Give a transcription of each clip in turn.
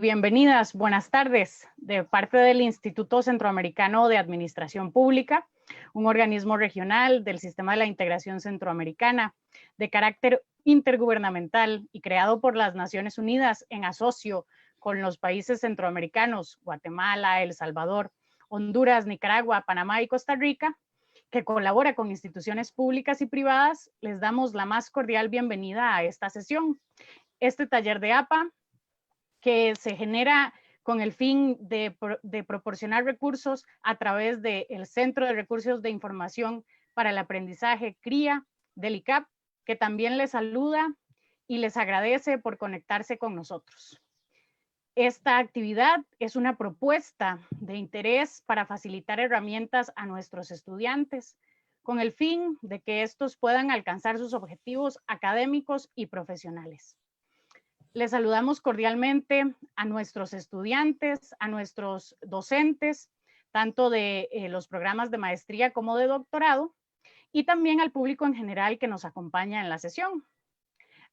Bienvenidas, buenas tardes, de parte del Instituto Centroamericano de Administración Pública, un organismo regional del Sistema de la Integración Centroamericana de carácter intergubernamental y creado por las Naciones Unidas en asocio con los países centroamericanos, Guatemala, El Salvador, Honduras, Nicaragua, Panamá y Costa Rica, que colabora con instituciones públicas y privadas. Les damos la más cordial bienvenida a esta sesión. Este taller de APA que se genera con el fin de proporcionar recursos a través del Centro de Recursos de Información para el Aprendizaje CRIA del ICAP, que también les saluda y les agradece por conectarse con nosotros. Esta actividad es una propuesta de interés para facilitar herramientas a nuestros estudiantes con el fin de que estos puedan alcanzar sus objetivos académicos y profesionales. Les saludamos cordialmente a nuestros estudiantes, a nuestros docentes, tanto de los programas de maestría como de doctorado, y también al público en general que nos acompaña en la sesión.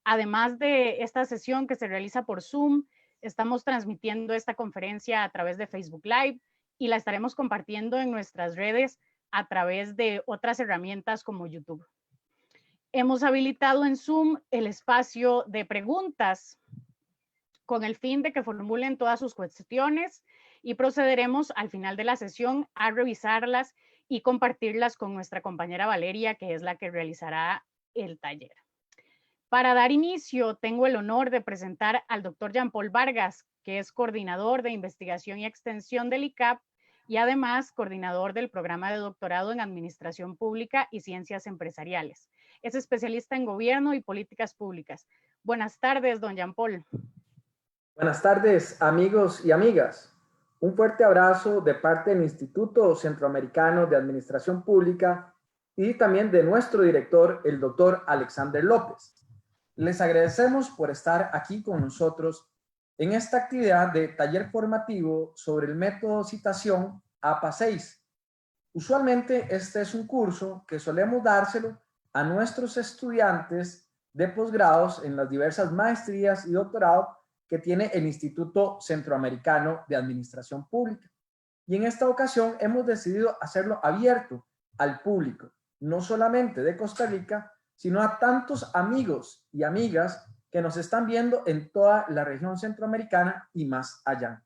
Además de esta sesión que se realiza por Zoom, estamos transmitiendo esta conferencia a través de Facebook Live y la estaremos compartiendo en nuestras redes a través de otras herramientas como YouTube. Hemos habilitado en Zoom el espacio de preguntas con el fin de que formulen todas sus cuestiones y procederemos al final de la sesión a revisarlas y compartirlas con nuestra compañera Valeria, que es la que realizará el taller. Para dar inicio, tengo el honor de presentar al doctor Jean-Paul Vargas, que es coordinador de investigación y extensión del ICAP y además coordinador del programa de doctorado en Administración Pública y Ciencias Empresariales. Es especialista en gobierno y políticas públicas. Buenas tardes, don Jean-Paul. Buenas tardes, amigos y amigas. Un fuerte abrazo de parte del Instituto Centroamericano de Administración Pública y también de nuestro director, el doctor Alexander López. Les agradecemos por estar aquí con nosotros en esta actividad de taller formativo sobre el método citación APA 6. Usualmente este es un curso que solemos dárselo a nuestros estudiantes de posgrados en las diversas maestrías y doctorados que tiene el Instituto Centroamericano de Administración Pública. Y en esta ocasión hemos decidido hacerlo abierto al público, no solamente de Costa Rica, sino a tantos amigos y amigas que nos están viendo en toda la región centroamericana y más allá.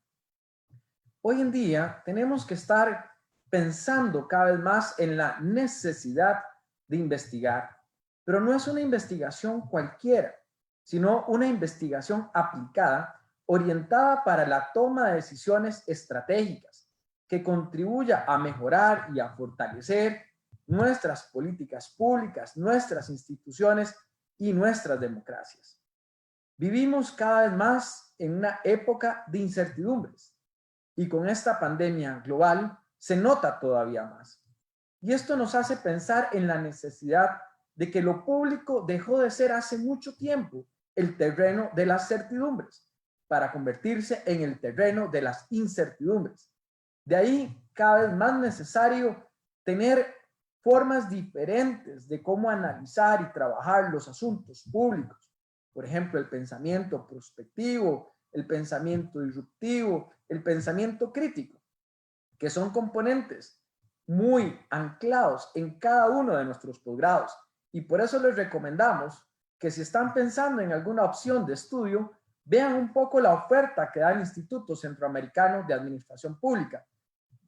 Hoy en día tenemos que estar pensando cada vez más en la necesidad de investigar, pero no es una investigación cualquiera, sino una investigación aplicada, orientada para la toma de decisiones estratégicas, que contribuya a mejorar y a fortalecer nuestras políticas públicas, nuestras instituciones y nuestras democracias. Vivimos cada vez más en una época de incertidumbres y con esta pandemia global se nota todavía más. Y esto nos hace pensar en la necesidad de que lo público dejó de ser hace mucho tiempo el terreno de las certidumbres para convertirse en el terreno de las incertidumbres. De ahí cada vez más necesario tener formas diferentes de cómo analizar y trabajar los asuntos públicos. Por ejemplo, el pensamiento prospectivo, el pensamiento disruptivo, el pensamiento crítico, que son componentes muy anclados en cada uno de nuestros posgrados. Y por eso les recomendamos que si están pensando en alguna opción de estudio, vean un poco la oferta que da el Instituto Centroamericano de Administración Pública.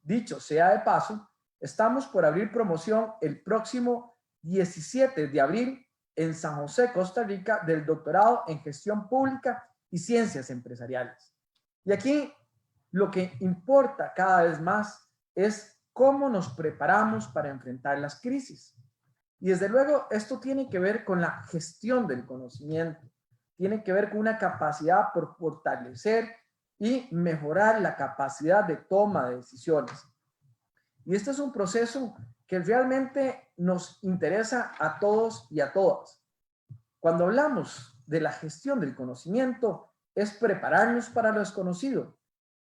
Dicho sea de paso, estamos por abrir promoción el próximo 17 de abril en San José, Costa Rica, del doctorado en Gestión Pública y Ciencias Empresariales. Y aquí lo que importa cada vez más es cómo nos preparamos para enfrentar las crisis. Y desde luego esto tiene que ver con la gestión del conocimiento, tiene que ver con una capacidad por fortalecer y mejorar la capacidad de toma de decisiones. Y este es un proceso que realmente nos interesa a todos y a todas. Cuando hablamos de la gestión del conocimiento, es prepararnos para lo desconocido,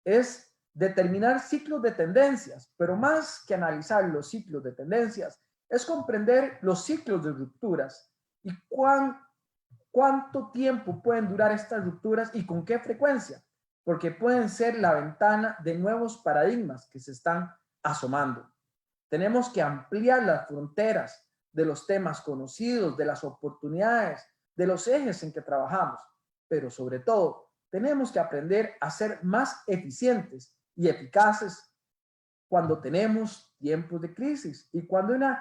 es determinar ciclos de tendencias, pero más que analizar los ciclos de tendencias, es comprender los ciclos de rupturas y cuánto tiempo pueden durar estas rupturas y con qué frecuencia, porque pueden ser la ventana de nuevos paradigmas que se están asomando. Tenemos que ampliar las fronteras de los temas conocidos, de las oportunidades, de los ejes en que trabajamos, pero sobre todo tenemos que aprender a ser más eficientes y eficaces cuando tenemos tiempos de crisis y cuando hay un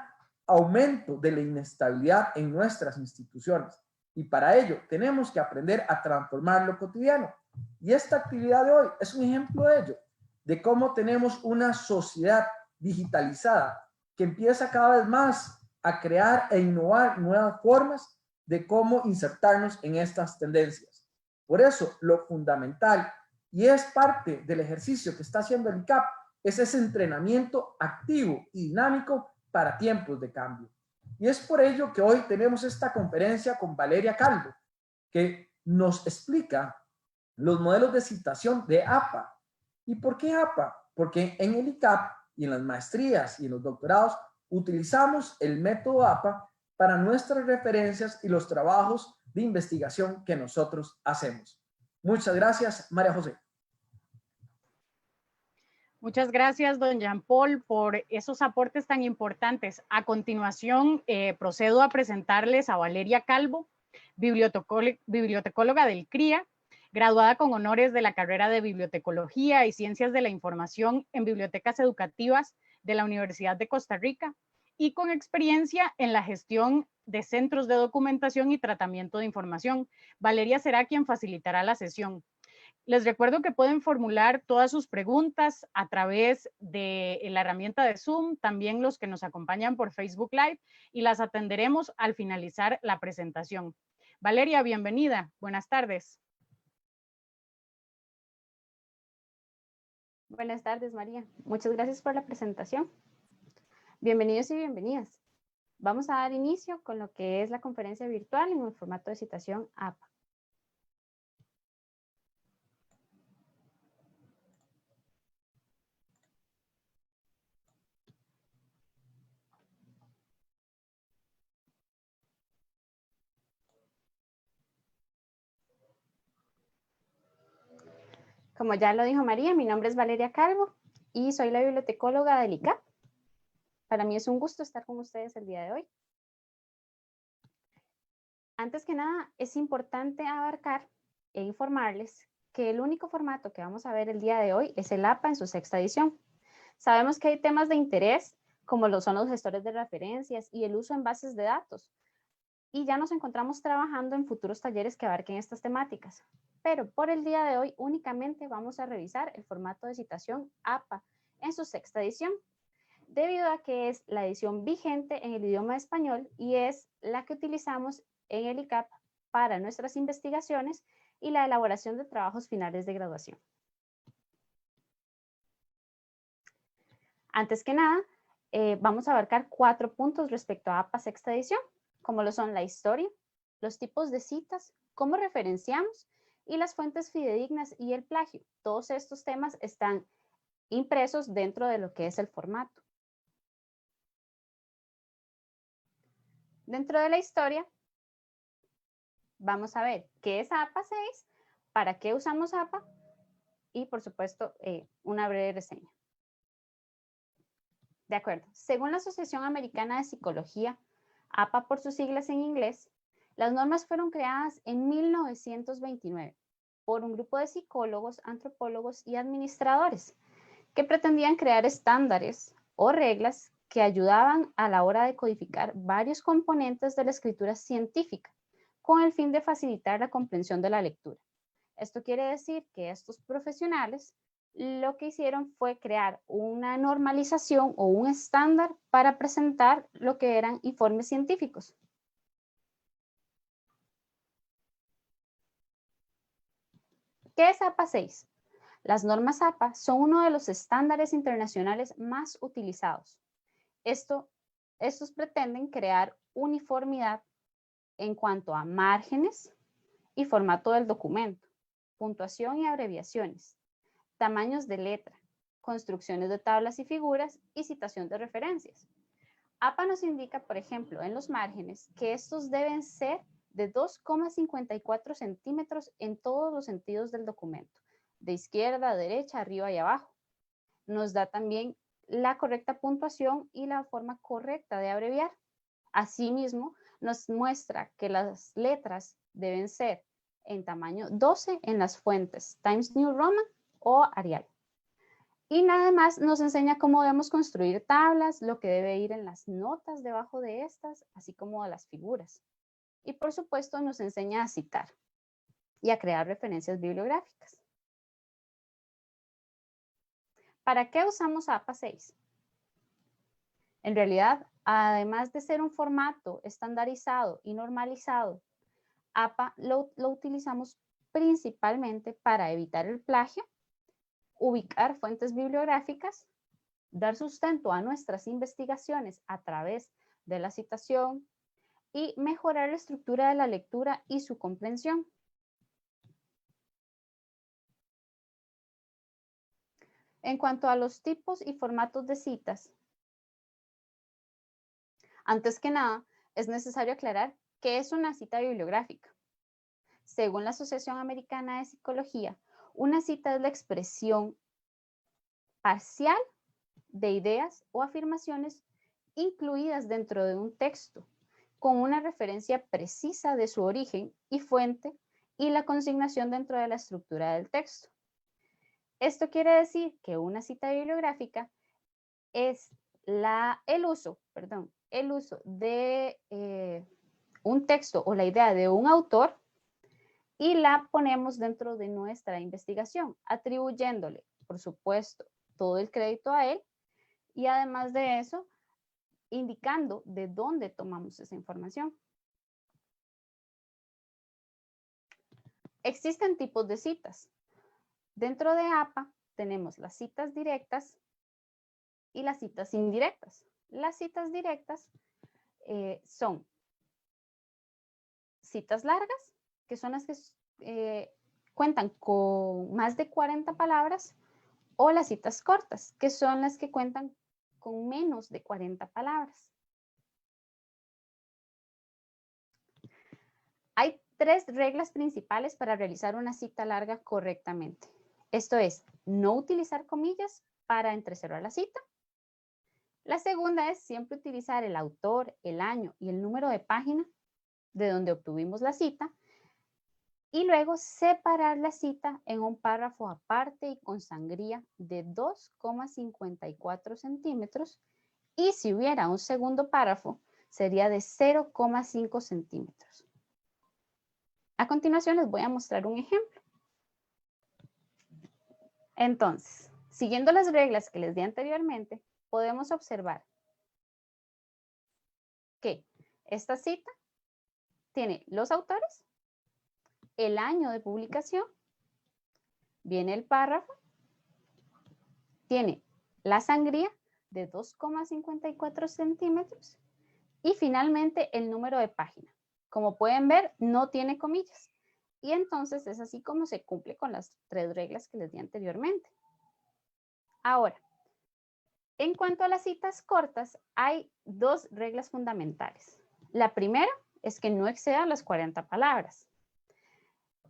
aumento de la inestabilidad en nuestras instituciones. Y para ello tenemos que aprender a transformar lo cotidiano. Y esta actividad de hoy es un ejemplo de ello, de cómo tenemos una sociedad digitalizada que empieza cada vez más a crear e innovar nuevas formas de cómo insertarnos en estas tendencias. Por eso, lo fundamental, y es parte del ejercicio que está haciendo el ICAP, es ese entrenamiento activo y dinámico para tiempos de cambio. Y es por ello que hoy tenemos esta conferencia con Valeria Calvo, que nos explica los modelos de citación de APA. ¿Y por qué APA? Porque en el ICAP y en las maestrías y en los doctorados utilizamos el método APA para nuestras referencias y los trabajos de investigación que nosotros hacemos. Muchas gracias, María José. Muchas gracias, don Jean Paul, por esos aportes tan importantes. A continuación, procedo a presentarles a Valeria Calvo, bibliotecóloga del CRIA, graduada con honores de la carrera de Bibliotecología y Ciencias de la Información en Bibliotecas Educativas de la Universidad de Costa Rica y con experiencia en la gestión de centros de documentación y tratamiento de información. Valeria será quien facilitará la sesión. Les recuerdo que pueden formular todas sus preguntas a través de la herramienta de Zoom, también los que nos acompañan por Facebook Live, y las atenderemos al finalizar la presentación. Valeria, bienvenida. Buenas tardes. Buenas tardes, María. Muchas gracias por la presentación. Bienvenidos y bienvenidas. Vamos a dar inicio con lo que es la conferencia virtual en el formato de citación APA. Como ya lo dijo María, mi nombre es Valeria Calvo y soy la bibliotecóloga del ICAP. Para mí es un gusto estar con ustedes el día de hoy. Antes que nada, es importante abarcar e informarles que el único formato que vamos a ver el día de hoy es el APA en su 6ª edición. Sabemos que hay temas de interés, como lo son los gestores de referencias y el uso en bases de datos, y ya nos encontramos trabajando en futuros talleres que abarquen estas temáticas. Pero por el día de hoy únicamente vamos a revisar el formato de citación APA en su 6ª edición, debido a que es la edición vigente en el idioma español y es la que utilizamos en el ICAP para nuestras investigaciones y la elaboración de trabajos finales de graduación. Antes que nada, vamos a abarcar 4 puntos respecto a APA 6ª edición, como lo son la historia, los tipos de citas, cómo referenciamos y las fuentes fidedignas y el plagio. Todos estos temas están impresos dentro de lo que es el formato. Dentro de la historia, vamos a ver qué es APA 6, para qué usamos APA y, por supuesto, una breve reseña. De acuerdo. Según la Asociación Americana de Psicología, APA por sus siglas en inglés, las normas fueron creadas en 1929 por un grupo de psicólogos, antropólogos y administradores que pretendían crear estándares o reglas que ayudaban a la hora de codificar varios componentes de la escritura científica con el fin de facilitar la comprensión de la lectura. Esto quiere decir que estos profesionales lo que hicieron fue crear una normalización o un estándar para presentar lo que eran informes científicos. ¿Qué es APA 6? Las normas APA son uno de los estándares internacionales más utilizados. Estos pretenden crear uniformidad en cuanto a márgenes y formato del documento, puntuación y abreviaciones, tamaños de letra, construcciones de tablas y figuras y citación de referencias. APA nos indica, por ejemplo, en los márgenes que estos deben ser de 2,54 centímetros en todos los sentidos del documento. de izquierda a derecha, arriba y abajo. Nos da también la correcta puntuación y la forma correcta de abreviar. Asimismo, nos muestra que las letras deben ser en tamaño 12 en las fuentes Times New Roman o Arial. Y nada más nos enseña cómo debemos construir tablas, lo que debe ir en las notas debajo de estas, así como las figuras. Y por supuesto nos enseña a citar y a crear referencias bibliográficas. ¿Para qué usamos APA 6? En realidad, además de ser un formato estandarizado y normalizado, APA lo utilizamos principalmente para evitar el plagio, ubicar fuentes bibliográficas, dar sustento a nuestras investigaciones a través de la citación y mejorar la estructura de la lectura y su comprensión. En cuanto a los tipos y formatos de citas, antes que nada, es necesario aclarar qué es una cita bibliográfica. Según la Asociación Americana de Psicología, una cita es la expresión parcial de ideas o afirmaciones incluidas dentro de un texto, con una referencia precisa de su origen y fuente y la consignación dentro de la estructura del texto. Esto quiere decir que una cita bibliográfica es el uso de un texto o la idea de un autor y la ponemos dentro de nuestra investigación, atribuyéndole, por supuesto, todo el crédito a él y además de eso, indicando de dónde tomamos esa información. Existen tipos de citas. Dentro de APA tenemos las citas directas y las citas indirectas. Las citas directas son citas largas, que son las que cuentan con más de 40 palabras, o las citas cortas, que son las que cuentan con menos de 40 palabras. Hay 3 reglas principales para realizar una cita larga correctamente. Esto es, no utilizar comillas para entrecerrar la cita. La segunda es siempre utilizar el autor, el año y el número de página de donde obtuvimos la cita. Y luego separar la cita en un párrafo aparte y con sangría de 2,54 centímetros. Y si hubiera un segundo párrafo, sería de 0,5 centímetros. A continuación les voy a mostrar un ejemplo. Entonces, siguiendo las reglas que les di anteriormente, podemos observar que esta cita tiene los autores, el año de publicación, viene el párrafo, tiene la sangría de 2,54 centímetros y finalmente el número de página. Como pueden ver, no tiene comillas. Y entonces es así como se cumple con las 3 reglas que les di anteriormente. Ahora, en cuanto a las citas cortas, hay 2 reglas fundamentales. La primera es que no excedan las 40 palabras.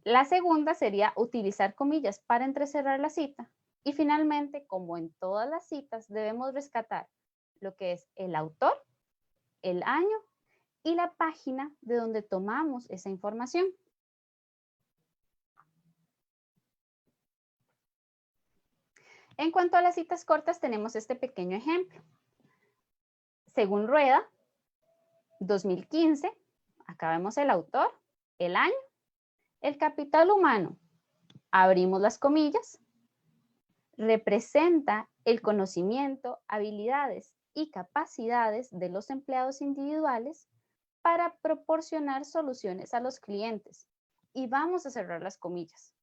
La segunda sería utilizar comillas para entrecerrar la cita. Y finalmente, como en todas las citas, debemos rescatar lo que es el autor, el año y la página de donde tomamos esa información. En cuanto a las citas cortas, tenemos este pequeño ejemplo. Según Rueda, 2015, acá vemos el autor, el año, el capital humano, abrimos las comillas, representa el conocimiento, habilidades y capacidades de los empleados individuales para proporcionar soluciones a los clientes. Y vamos a cerrar las comillas.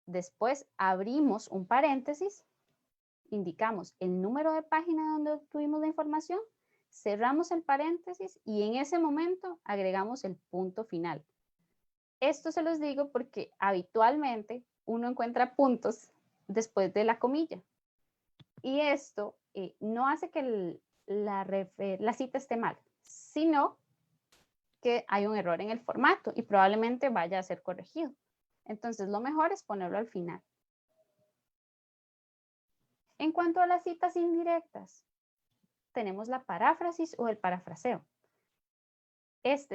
Después abrimos un paréntesis, indicamos el número de página donde obtuvimos la información, cerramos el paréntesis y en ese momento agregamos el punto final. Esto se los digo porque habitualmente uno encuentra puntos después de la comilla. Y esto no hace que la cita esté mal, sino que hay un error en el formato y probablemente vaya a ser corregido. Entonces, lo mejor es ponerlo al final. En cuanto a las citas indirectas, tenemos la paráfrasis o el parafraseo.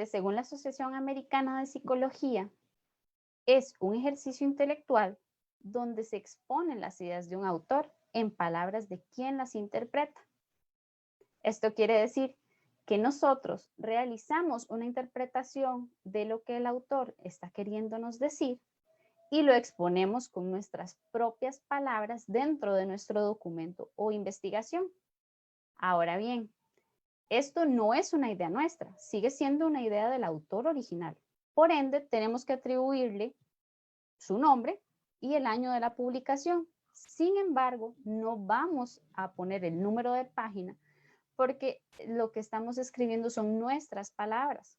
Según la Asociación Americana de Psicología, es un ejercicio intelectual donde se exponen las ideas de un autor en palabras de quien las interpreta. Esto quiere decir que nosotros realizamos una interpretación de lo que el autor está queriéndonos decir y lo exponemos con nuestras propias palabras dentro de nuestro documento o investigación. Ahora bien, esto no es una idea nuestra, sigue siendo una idea del autor original. Por ende, tenemos que atribuirle su nombre y el año de la publicación. Sin embargo, no vamos a poner el número de página porque lo que estamos escribiendo son nuestras palabras.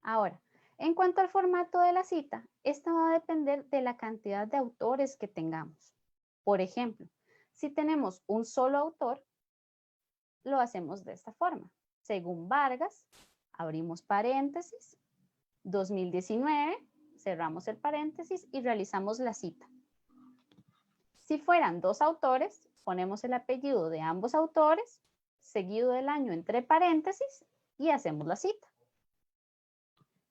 Ahora, en cuanto al formato de la cita, esta va a depender de la cantidad de autores que tengamos. Por ejemplo, si tenemos un solo autor, lo hacemos de esta forma. Según Vargas, abrimos paréntesis, 2019, cerramos el paréntesis y realizamos la cita. Si fueran dos autores, ponemos el apellido de ambos autores, seguido del año entre paréntesis y hacemos la cita.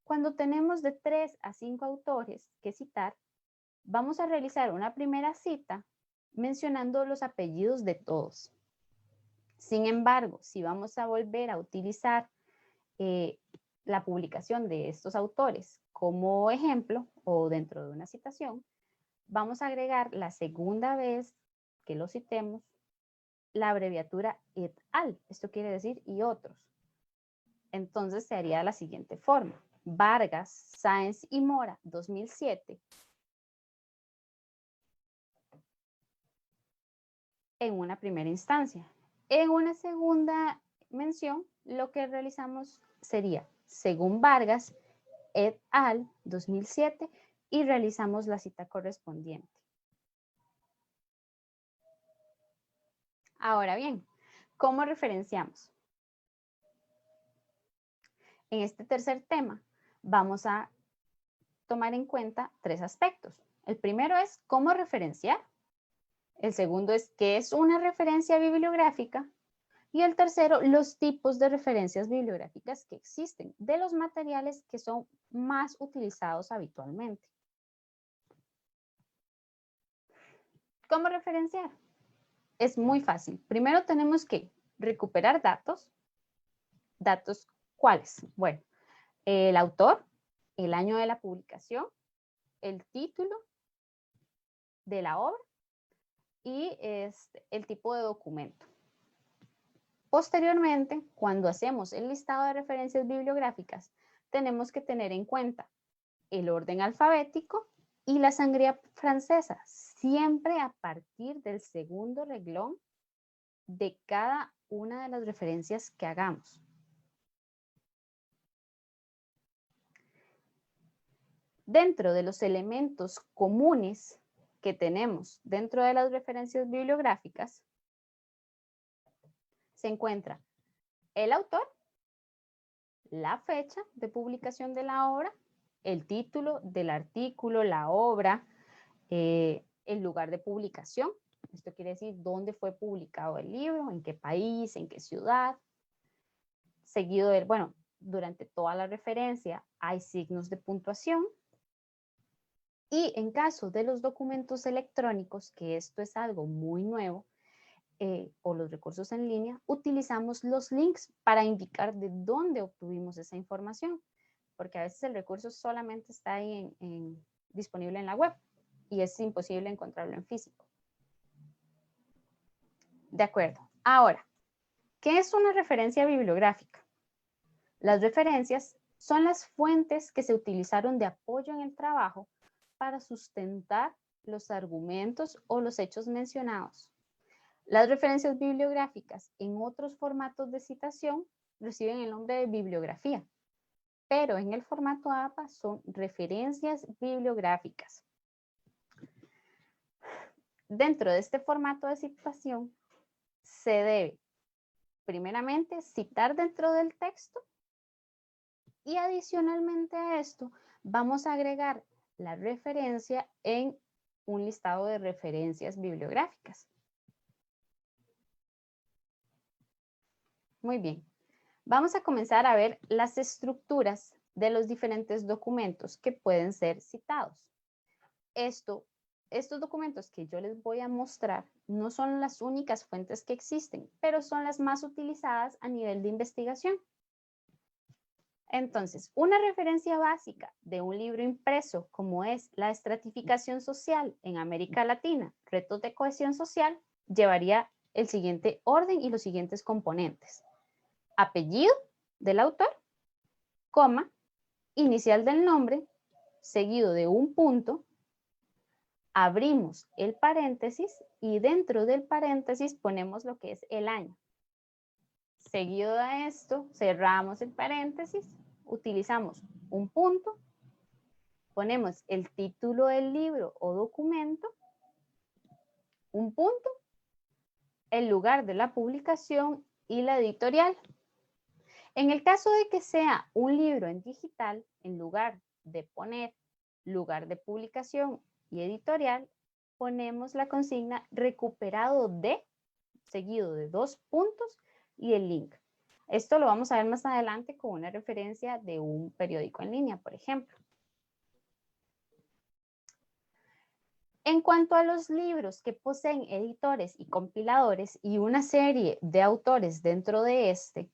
Cuando tenemos de 3 a 5 autores que citar, vamos a realizar una primera cita mencionando los apellidos de todos. Sin embargo, si vamos a volver a utilizar la publicación de estos autores como ejemplo o dentro de una citación, vamos a agregar la segunda vez que lo citemos la abreviatura et al. Esto quiere decir y otros. Entonces se haría de la siguiente forma. Vargas, Sáenz y Mora, 2007. En una primera instancia. En una segunda mención, lo que realizamos sería, según Vargas, et al. 2007, y realizamos la cita correspondiente. Ahora bien, ¿cómo referenciamos? En este tercer tema vamos a tomar en cuenta 3 aspectos. El primero es cómo referenciar. El segundo es qué es una referencia bibliográfica. Y el tercero, los tipos de referencias bibliográficas que existen, de los materiales que son más utilizados habitualmente. ¿Cómo referenciar? Es muy fácil. Primero tenemos que recuperar datos. ¿Datos cuáles? Bueno, el autor, el año de la publicación, el título de la obra y el tipo de documento. Posteriormente, cuando hacemos el listado de referencias bibliográficas, tenemos que tener en cuenta el orden alfabético y la sangría francesa, siempre a partir del segundo renglón de cada una de las referencias que hagamos. Dentro de los elementos comunes que tenemos dentro de las referencias bibliográficas, se encuentra el autor, la fecha de publicación de la obra, el título del artículo, la obra, el lugar de publicación. Esto quiere decir dónde fue publicado el libro, en qué país, en qué ciudad. Seguido del, bueno, durante toda la referencia hay signos de puntuación. Y en caso de los documentos electrónicos, que esto es algo muy nuevo, o los recursos en línea, utilizamos los links para indicar de dónde obtuvimos esa información, porque a veces el recurso solamente está ahí disponible en la web y es imposible encontrarlo en físico. De acuerdo. Ahora, ¿qué es una referencia bibliográfica? Las referencias son las fuentes que se utilizaron de apoyo en el trabajo para sustentar los argumentos o los hechos mencionados. Las referencias bibliográficas en otros formatos de citación reciben el nombre de bibliografía, pero en el formato APA son referencias bibliográficas. Dentro de este formato de citación se debe, primeramente, citar dentro del texto Y adicionalmente a esto, vamos a agregar la referencia en un listado de referencias bibliográficas. Muy bien. Vamos a comenzar a ver las estructuras de los diferentes documentos que pueden ser citados. Estos documentos que yo les voy a mostrar no son las únicas fuentes que existen, pero son las más utilizadas a nivel de investigación. Entonces, una referencia básica de un libro impreso como es La estratificación social en América Latina, retos de cohesión social, llevaría el siguiente orden y los siguientes componentes. Apellido del autor, coma, inicial del nombre, seguido de un punto, abrimos el paréntesis y dentro del paréntesis ponemos lo que es el año. Seguido de esto, cerramos el paréntesis, utilizamos un punto, ponemos el título del libro o documento, un punto, el lugar de la publicación y la editorial. En el caso de que sea un libro en digital, en lugar de poner lugar de publicación y editorial, ponemos la consigna recuperado de, seguido de 2 puntos y el link. Esto lo vamos a ver más adelante con una referencia de un periódico en línea, por ejemplo. En cuanto a los libros que poseen editores y compiladores y una serie de autores dentro de este,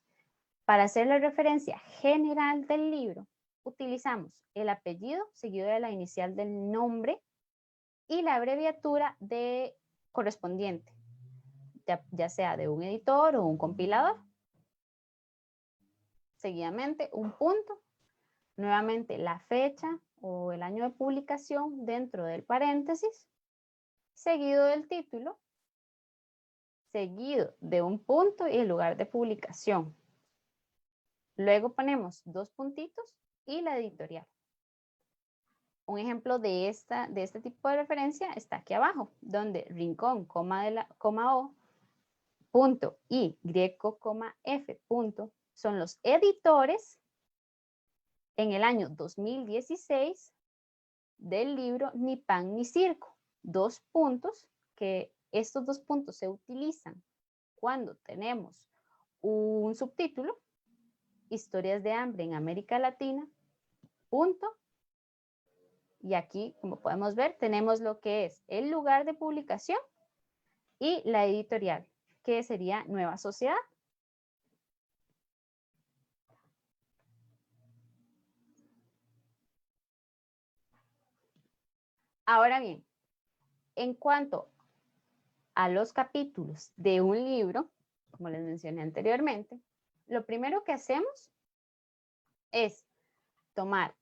para hacer la referencia general del libro, utilizamos el apellido seguido de la inicial del nombre y la abreviatura de correspondiente, ya sea de un editor o un compilador. Seguidamente, un punto, nuevamente la fecha o el año de publicación dentro del paréntesis, seguido del título, seguido de un punto y el lugar de publicación. Luego ponemos 2 puntitos y la editorial. Un ejemplo de este tipo de referencia está aquí abajo, donde rincón, coma O, punto y, coma F, punto, son los editores en el año 2016 del libro Ni Pan ni Circo. 2 puntos, que estos 2 puntos se utilizan cuando tenemos un subtítulo, Historias de hambre en América Latina, punto. Y aquí, como podemos ver, tenemos lo que es el lugar de publicación y la editorial, que sería Nueva Sociedad. Ahora bien, en cuanto a los capítulos de un libro, como les mencioné anteriormente, lo primero que hacemos es tomar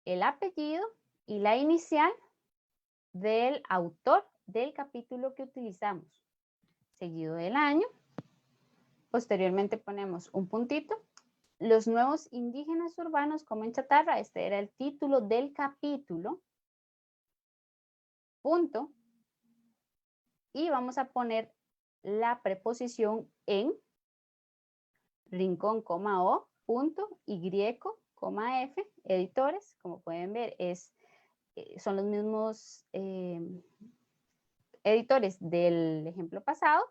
el apellido y la inicial del autor del capítulo que utilizamos, seguido del año. Posteriormente ponemos un puntito. Los nuevos indígenas urbanos comen chatarra, este era el título del capítulo. Punto. Y vamos a poner la preposición en, rincón, coma O, punto, Y, coma F, editores, como pueden ver, son los mismos editores del ejemplo pasado,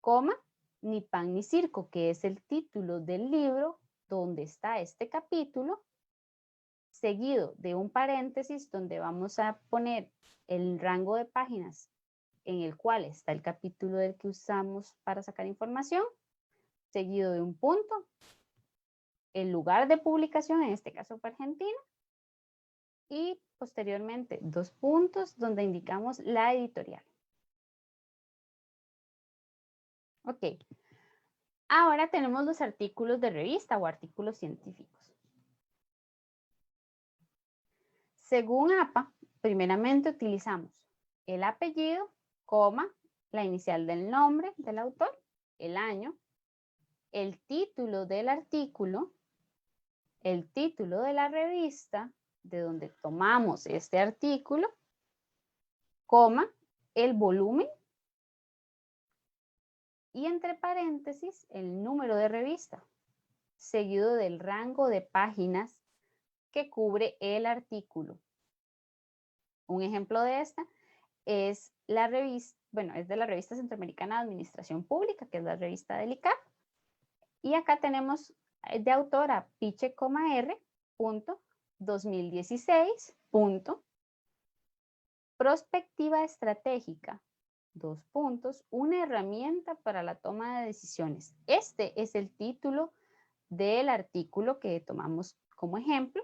coma, Ni Pan ni Circo, que es el título del libro donde está este capítulo, seguido de un paréntesis donde vamos a poner el rango de páginas en el cual está el capítulo del que usamos para sacar información, seguido de un punto, el lugar de publicación, en este caso fue Argentina, y posteriormente 2 puntos donde indicamos la editorial. Ok, ahora tenemos los artículos de revista o artículos científicos. Según APA, primeramente utilizamos el apellido, coma, la inicial del nombre del autor, el año, el título del artículo, el título de la revista de donde tomamos este artículo, coma, el volumen y entre paréntesis el número de revista. seguido del rango de páginas que cubre el artículo. Un ejemplo de esta es la revista, bueno, es de la revista Centroamericana de Administración Pública, que es la revista del ICAP. Y acá tenemos de autora Piche, R. 2016. Prospectiva estratégica. Una herramienta para la toma de decisiones. Este es el título del artículo que tomamos como ejemplo.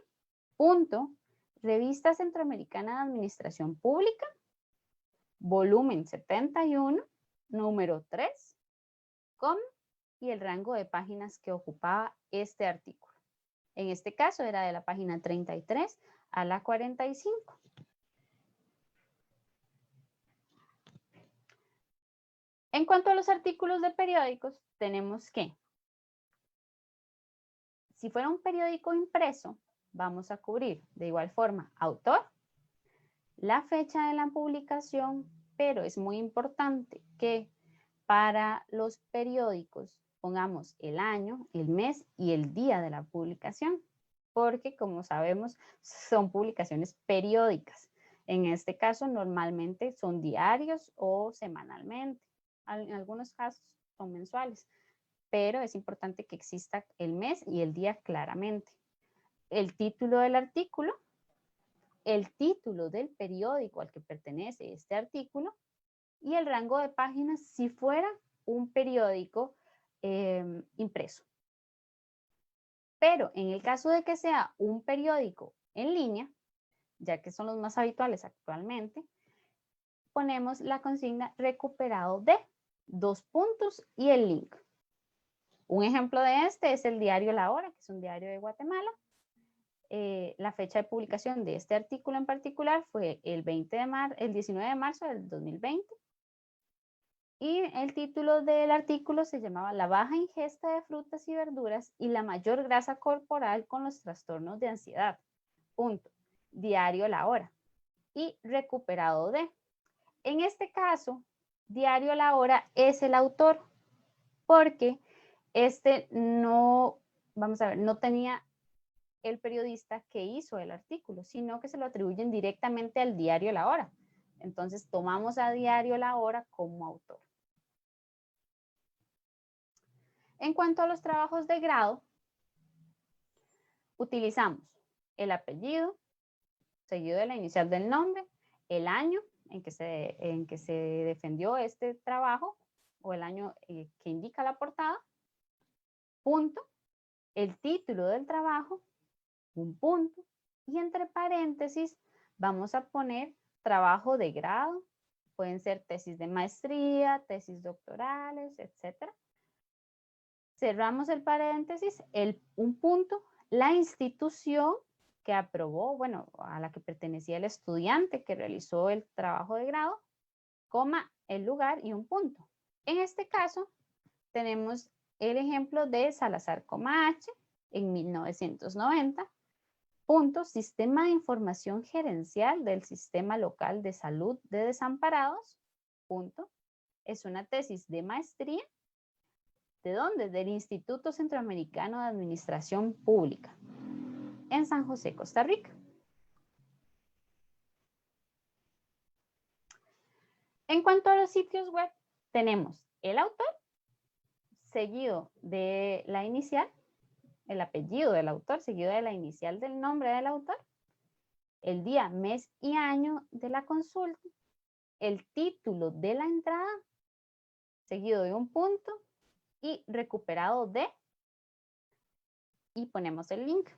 Revista Centroamericana de Administración Pública, volumen 71, número 3, y el rango de páginas que ocupaba este artículo. En este caso era de la página 33 a la 45. En cuanto a los artículos de periódicos, tenemos que, si fuera un periódico impreso, vamos a cubrir de igual forma autor, la fecha de la publicación, pero es muy importante que para los periódicos pongamos el año, el mes y el día de la publicación, porque como sabemos son publicaciones periódicas. En este caso normalmente son diarios o semanalmente. En algunos casos son mensuales, pero es importante que exista el mes y el día claramente. El título del artículo, el título del periódico al que pertenece este artículo y el rango de páginas si fuera un periódico impreso. Pero en el caso de que sea un periódico en línea, ya que son los más habituales actualmente, ponemos la consigna recuperado de, y el link. Un ejemplo de este es el diario La Hora, que es un diario de Guatemala. La fecha de publicación de este artículo en particular fue el 19 de marzo del 2020. Y el título del artículo se llamaba La baja ingesta de frutas y verduras y la mayor grasa corporal con los trastornos de ansiedad. Diario La Hora. Y recuperado de. En este caso, Diario La Hora es el autor, porque no tenía el periodista que hizo el artículo, sino que se lo atribuyen directamente al Diario La Hora. Entonces tomamos a Diario La Hora como autor. En cuanto a los trabajos de grado, utilizamos el apellido, seguido de la inicial del nombre, el año en que se defendió este trabajo, o el año que indica la portada, punto, el título del trabajo, un punto, y entre paréntesis vamos a poner trabajo de grado, pueden ser tesis de maestría, tesis doctorales, etc. Cerramos el paréntesis, un punto, la institución que aprobó, a la que pertenecía el estudiante que realizó el trabajo de grado, coma, el lugar y un punto. En este caso, tenemos el ejemplo de Salazar, H, en 1990, punto, Sistema de Información Gerencial del Sistema Local de Salud de Desamparados, punto, es una tesis de maestría. ¿De dónde? Del Instituto Centroamericano de Administración Pública, en San José, Costa Rica. En cuanto a los sitios web, tenemos el autor, seguido de la inicial, el apellido del autor, seguido de la inicial del nombre del autor, el día, mes y año de la consulta, el título de la entrada, seguido de un punto, y recuperado de, y ponemos el link.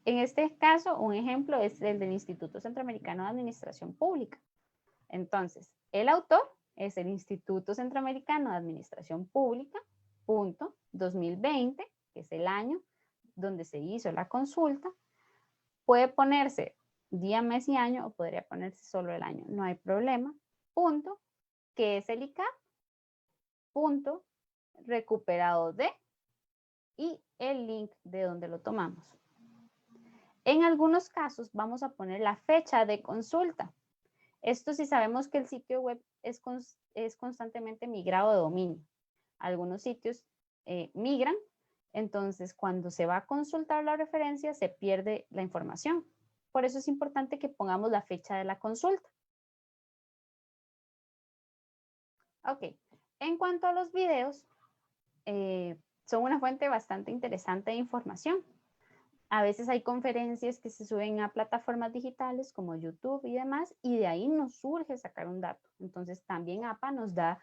En este caso, un ejemplo es el del Instituto Centroamericano de Administración Pública. Entonces, el autor es el Instituto Centroamericano de Administración Pública, punto, 2020, que es el año donde se hizo la consulta. Puede ponerse día, mes y año, o podría ponerse solo el año, no hay problema. Punto, que es el ICAP, punto, recuperado de, y el link de donde lo tomamos. En algunos casos vamos a poner la fecha de consulta. Esto si sabemos que el sitio web es constantemente migrado de dominio. Algunos sitios migran Entonces, cuando se va a consultar la referencia, se pierde la información. Por eso es importante que pongamos la fecha de la consulta. Ok, en cuanto a los videos, son una fuente bastante interesante de información. A veces hay conferencias que se suben a plataformas digitales como YouTube y demás, y de ahí nos surge sacar un dato. Entonces, también APA nos da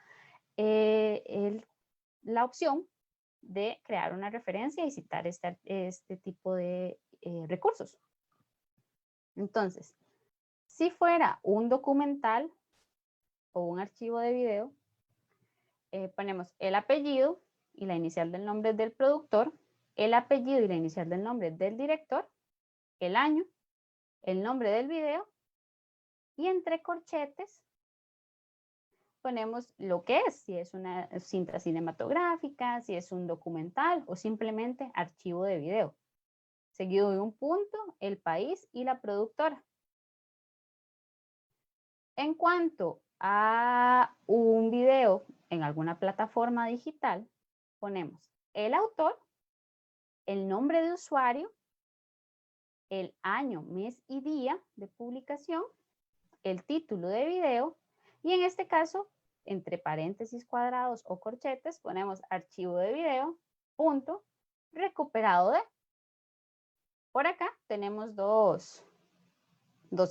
la opción de crear una referencia y citar este tipo de recursos. Entonces, si fuera un documental o un archivo de video, ponemos el apellido y la inicial del nombre del productor, el apellido y la inicial del nombre del director, el año, el nombre del video y entre corchetes ponemos lo que es, si es una cinta cinematográfica, si es un documental o simplemente archivo de video. Seguido de un punto, el país y la productora. En cuanto a un video en alguna plataforma digital, ponemos el autor, el nombre de usuario, el año, mes y día de publicación, el título de video y en este caso, entre paréntesis cuadrados o corchetes, ponemos archivo de video, punto, recuperado de. Por acá tenemos dos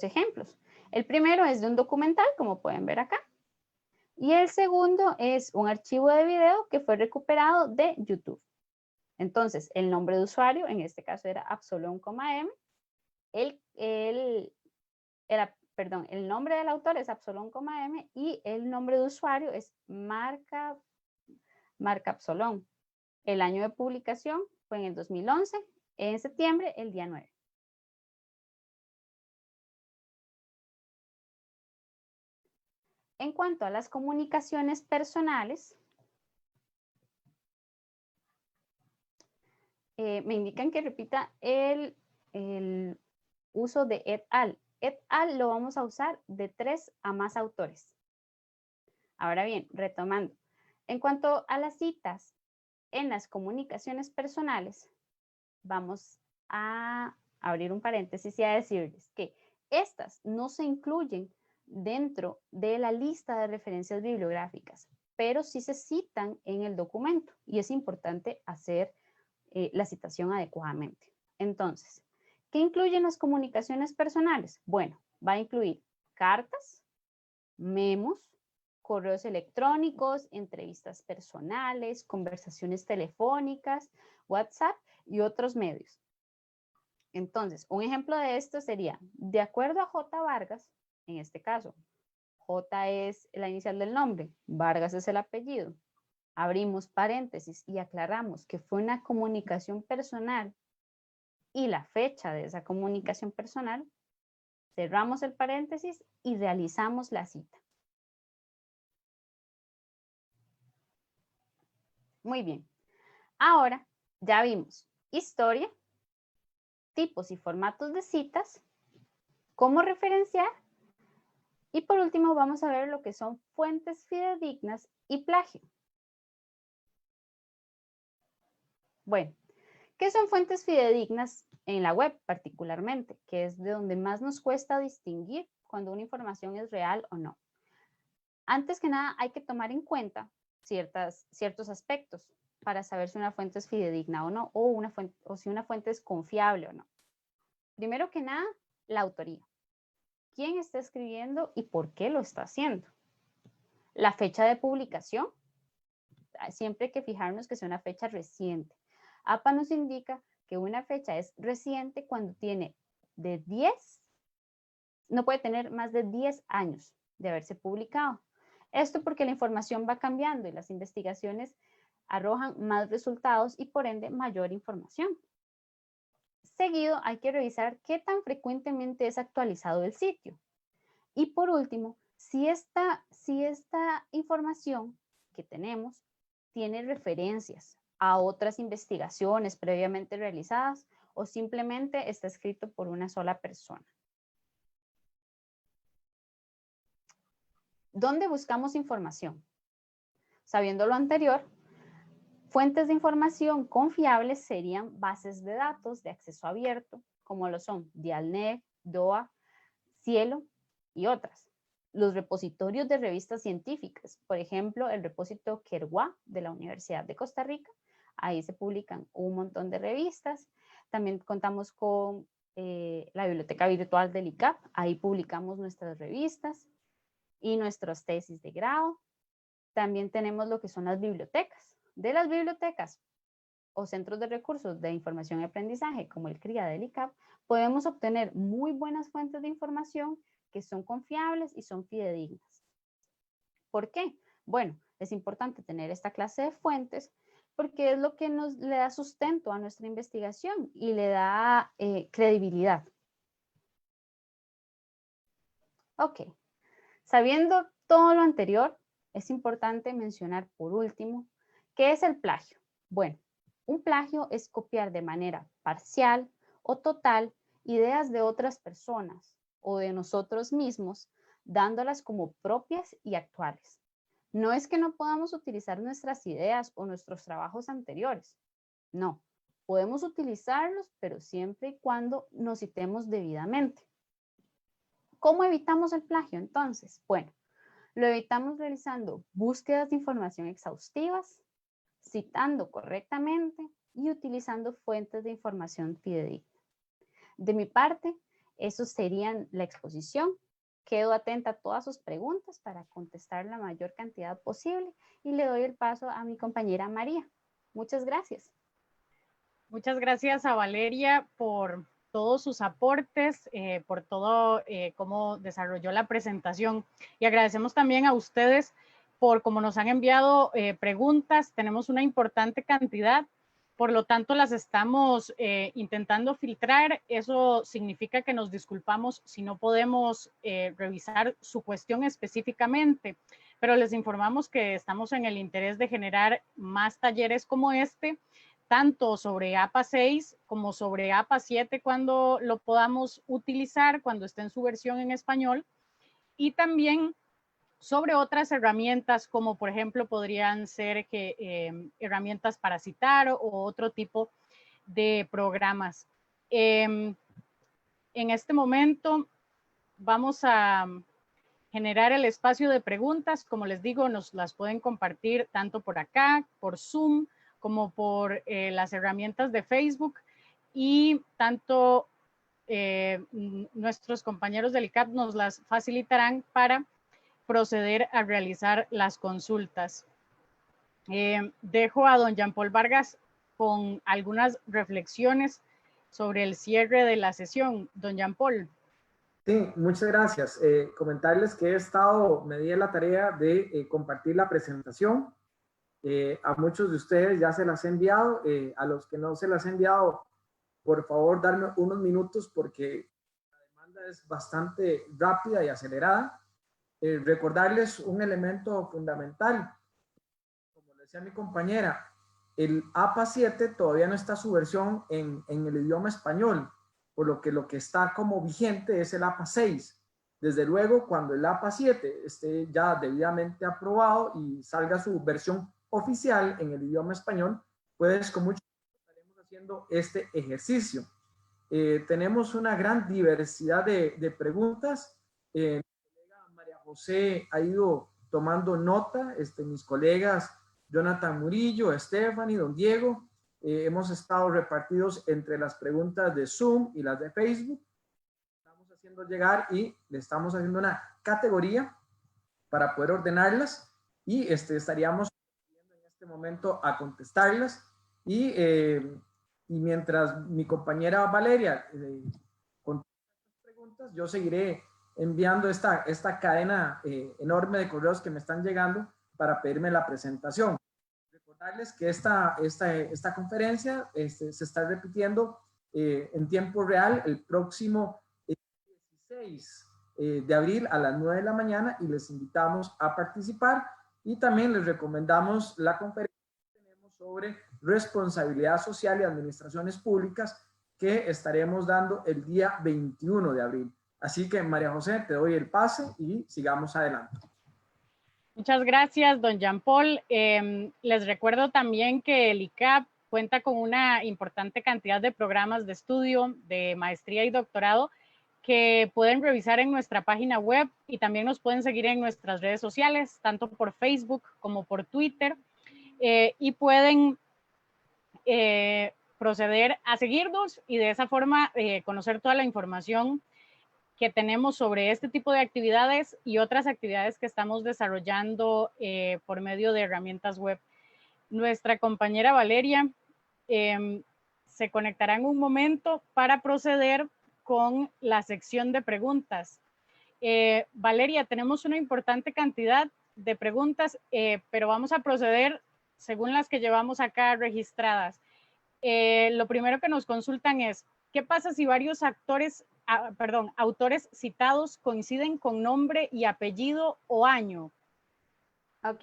ejemplos. El primero es de un documental, como pueden ver acá. Y el segundo es un archivo de video que fue recuperado de YouTube. Entonces, el nombre de usuario, en este caso era Absalom,M. El nombre del autor es Absalom,M y el nombre de usuario es marca Absalom. El año de publicación fue en el 2011, en septiembre, el día 9. En cuanto a las comunicaciones personales, me indican que repita el uso de et al. Et al lo vamos a usar de 3 a más autores. Ahora bien, retomando. En cuanto a las citas en las comunicaciones personales, vamos a abrir un paréntesis y a decirles que estas no se incluyen dentro de la lista de referencias bibliográficas, pero sí se citan en el documento y es importante hacer la citación adecuadamente. Entonces, ¿qué incluyen las comunicaciones personales? Bueno, va a incluir cartas, memos, correos electrónicos, entrevistas personales, conversaciones telefónicas, WhatsApp y otros medios. Entonces, un ejemplo de esto sería, de acuerdo a J. Vargas, en este caso, J es la inicial del nombre, Vargas es el apellido. Abrimos paréntesis y aclaramos que fue una comunicación personal y la fecha de esa comunicación personal, cerramos el paréntesis y realizamos la cita. Muy bien. Ahora ya vimos historia, tipos y formatos de citas, cómo referenciar y por último vamos a ver lo que son fuentes fidedignas y plagio. Bueno, ¿qué son fuentes fidedignas en la web particularmente? Que es de donde más nos cuesta distinguir cuando una información es real o no. Antes que nada hay que tomar en cuenta ciertos aspectos para saber si una fuente es fidedigna o no, o si una fuente es confiable o no. Primero que nada, la autoría. ¿Quién está escribiendo y por qué lo está haciendo? La fecha de publicación. Siempre hay que fijarnos que sea una fecha reciente. APA nos indica que una fecha es reciente cuando tiene no puede tener más de 10 años de haberse publicado. Esto porque la información va cambiando y las investigaciones arrojan más resultados y por ende mayor información. Seguido, hay que revisar qué tan frecuentemente es actualizado el sitio. Y por último, si esta información que tenemos tiene referencias a otras investigaciones previamente realizadas o simplemente está escrito por una sola persona. ¿Dónde buscamos información? Sabiendo lo anterior, Fuentes de información confiables serían bases de datos de acceso abierto, como lo son Dialnet, DOA, Cielo y otras. Los repositorios de revistas científicas, por ejemplo, el repósito Querguá de la Universidad de Costa Rica, ahí se publican un montón de revistas. También contamos con la biblioteca virtual del ICAP, ahí publicamos nuestras revistas y nuestras tesis de grado. También tenemos lo que son las bibliotecas. De las bibliotecas o centros de recursos de información y aprendizaje, como el CRIA del ICAP, podemos obtener muy buenas fuentes de información que son confiables y son fidedignas. ¿Por qué? Bueno, es importante tener esta clase de fuentes porque es lo que le da sustento a nuestra investigación y le da credibilidad. Ok, sabiendo todo lo anterior, es importante mencionar por último, ¿qué es el plagio? Bueno, un plagio es copiar de manera parcial o total ideas de otras personas o de nosotros mismos, dándolas como propias y actuales. No es que no podamos utilizar nuestras ideas o nuestros trabajos anteriores. No, podemos utilizarlos, pero siempre y cuando nos citemos debidamente. ¿Cómo evitamos el plagio entonces? Bueno, lo evitamos realizando búsquedas de información exhaustivas, citando correctamente y utilizando fuentes de información fidedigna. De mi parte, eso sería la exposición. Quedo atenta a todas sus preguntas para contestar la mayor cantidad posible y le doy el paso a mi compañera María. Muchas gracias. Muchas gracias a Valeria por todos sus aportes, por todo cómo desarrolló la presentación. Y agradecemos también a ustedes por cómo nos han enviado preguntas. Tenemos una importante cantidad, por lo tanto las estamos intentando filtrar. Eso significa que nos disculpamos si no podemos revisar su cuestión específicamente, pero les informamos que estamos en el interés de generar más talleres como este, tanto sobre APA 6 como sobre APA 7 cuando lo podamos utilizar, cuando esté en su versión en español, y también sobre otras herramientas como por ejemplo podrían ser herramientas para citar o otro tipo de programas. En este momento vamos a generar el espacio de preguntas. Como les digo, nos las pueden compartir tanto por acá, por Zoom, como por las herramientas de Facebook, y tanto nuestros compañeros del ICAP nos las facilitarán para proceder a realizar las consultas. Dejo a don Jean Paul Vargas con algunas reflexiones sobre el cierre de la sesión. Don Jean Paul. Sí, muchas gracias. Comentarles que me di la tarea de compartir la presentación. A muchos de ustedes ya se las he enviado. A los que no se las he enviado, por favor, darme unos minutos porque la demanda es bastante rápida y acelerada. Recordarles un elemento fundamental. Como le decía mi compañera, el APA 7 todavía no está su versión en el idioma español, por lo que está como vigente es el APA 6. Desde luego, cuando el APA 7 esté ya debidamente aprobado y salga su versión oficial en el idioma español, pues con mucho gusto estaremos haciendo este ejercicio. Tenemos una gran diversidad de preguntas. Mi colega María José ha ido tomando nota, mis colegas Jonathan Murillo, Stephanie, don Diego, hemos estado repartidos entre las preguntas de Zoom y las de Facebook. Estamos haciendo llegar y le estamos haciendo una categoría para poder ordenarlas y estaríamos en este momento a contestarlas y mientras mi compañera Valeria contesta estas preguntas, yo seguiré enviando esta cadena enorme de correos que me están llegando para pedirme la presentación. Recordarles que esta conferencia se está repitiendo en tiempo real el próximo 16 de abril a las 9 de la mañana y les invitamos a participar y también les recomendamos la conferencia que tenemos sobre responsabilidad social y administraciones públicas que estaremos dando el día 21 de abril. Así que María José, te doy el pase y sigamos adelante. Muchas gracias, don Jean Paul. Les recuerdo también que el ICAP cuenta con una importante cantidad de programas de estudio, de maestría y doctorado que pueden revisar en nuestra página web y también nos pueden seguir en nuestras redes sociales, tanto por Facebook como por Twitter, y pueden proceder a seguirnos y de esa forma conocer toda la información que tenemos sobre este tipo de actividades y otras actividades que estamos desarrollando por medio de herramientas web. Nuestra compañera Valeria se conectará en un momento para proceder con la sección de preguntas. Valeria, tenemos una importante cantidad de preguntas, pero vamos a proceder según las que llevamos acá registradas. Lo primero que nos consultan es, ¿qué pasa si varios autores citados coinciden con nombre y apellido o año? Ok,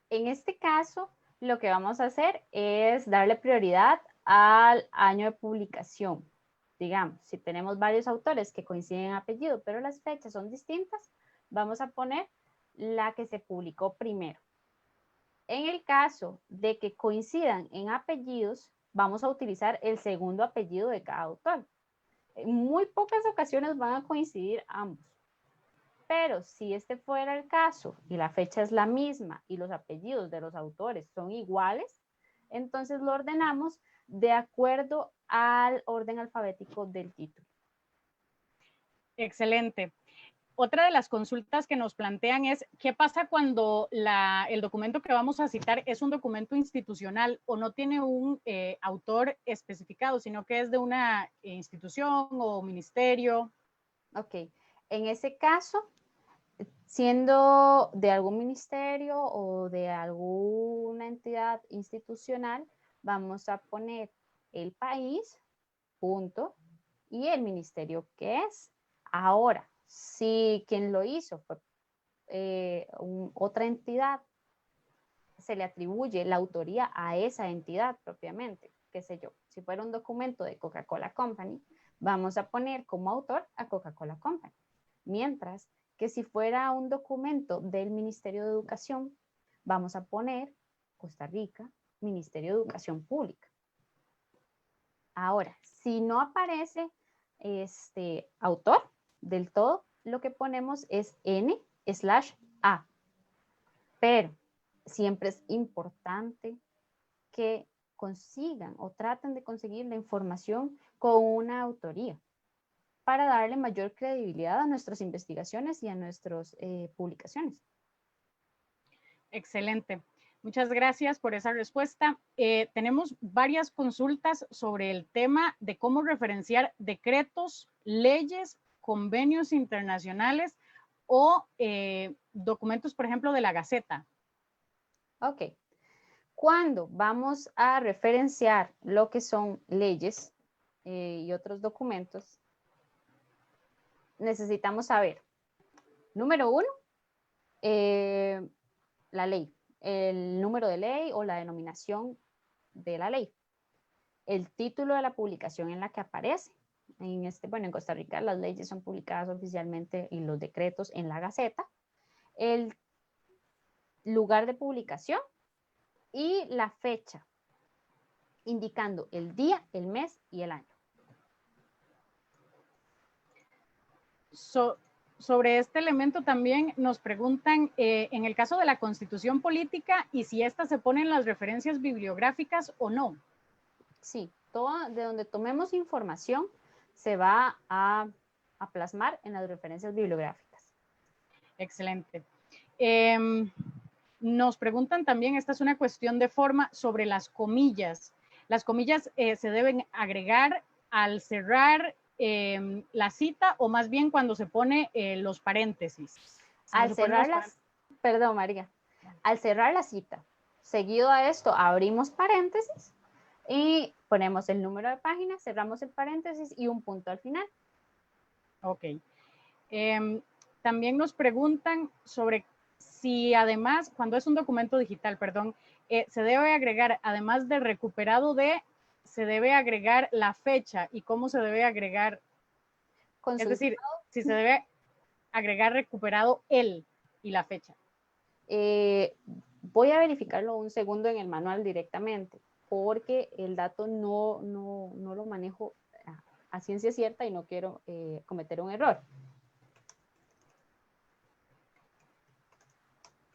en este caso lo que vamos a hacer es darle prioridad al año de publicación. Digamos, si tenemos varios autores que coinciden en apellido, pero las fechas son distintas, vamos a poner la que se publicó primero. En el caso de que coincidan en apellidos, vamos a utilizar el segundo apellido de cada autor. En muy pocas ocasiones van a coincidir ambos. Pero si este fuera el caso y la fecha es la misma y los apellidos de los autores son iguales, entonces lo ordenamos de acuerdo al orden alfabético del título. Excelente. Otra de las consultas que nos plantean es, ¿qué pasa cuando el documento que vamos a citar es un documento institucional o no tiene un autor especificado, sino que es de una institución o ministerio? Ok, en ese caso, siendo de algún ministerio o de alguna entidad institucional, vamos a poner el país, punto, y el ministerio que es. Ahora, si quien lo hizo fue otra entidad, se le atribuye la autoría a esa entidad propiamente, qué sé yo. Si fuera un documento de Coca-Cola Company, vamos a poner como autor a Coca-Cola Company. Mientras que si fuera un documento del Ministerio de Educación, vamos a poner Costa Rica, Ministerio de Educación Pública. Ahora, si no aparece este autor del todo, lo que ponemos es N/A. Pero siempre es importante que consigan o traten de conseguir la información con una autoría para darle mayor credibilidad a nuestras investigaciones y a nuestras publicaciones. Excelente. Muchas gracias por esa respuesta. Tenemos varias consultas sobre el tema de cómo referenciar decretos, leyes, convenios internacionales o documentos, por ejemplo, de la Gaceta. Ok. Cuando vamos a referenciar lo que son leyes y otros documentos, necesitamos saber, número uno, la ley, el número de ley o la denominación de la ley, el título de la publicación en la que aparece. En Costa Rica las leyes son publicadas oficialmente y los decretos en la Gaceta, el lugar de publicación y la fecha, indicando el día, el mes y el año. Sobre este elemento también nos preguntan en el caso de la Constitución Política y si esta se pone en las referencias bibliográficas o no. Sí, todo de donde tomemos información se va a plasmar en las referencias bibliográficas. Excelente. Nos preguntan también, esta es una cuestión de forma, sobre las comillas. ¿Las comillas se deben agregar al cerrar la cita o más bien cuando se pone los paréntesis? Al cerrar perdón, María. Al cerrar la cita, seguido a esto, abrimos paréntesis y ponemos el número de página, cerramos el paréntesis y un punto al final. Ok. También nos preguntan sobre si además, cuando es un documento digital, perdón, se debe agregar, además de recuperado de, se debe agregar la fecha y cómo se debe agregar. Es decir, si se debe agregar recuperado el y la fecha. Voy a verificarlo un segundo en el manual directamente, porque el dato no lo manejo a ciencia cierta y no quiero cometer un error.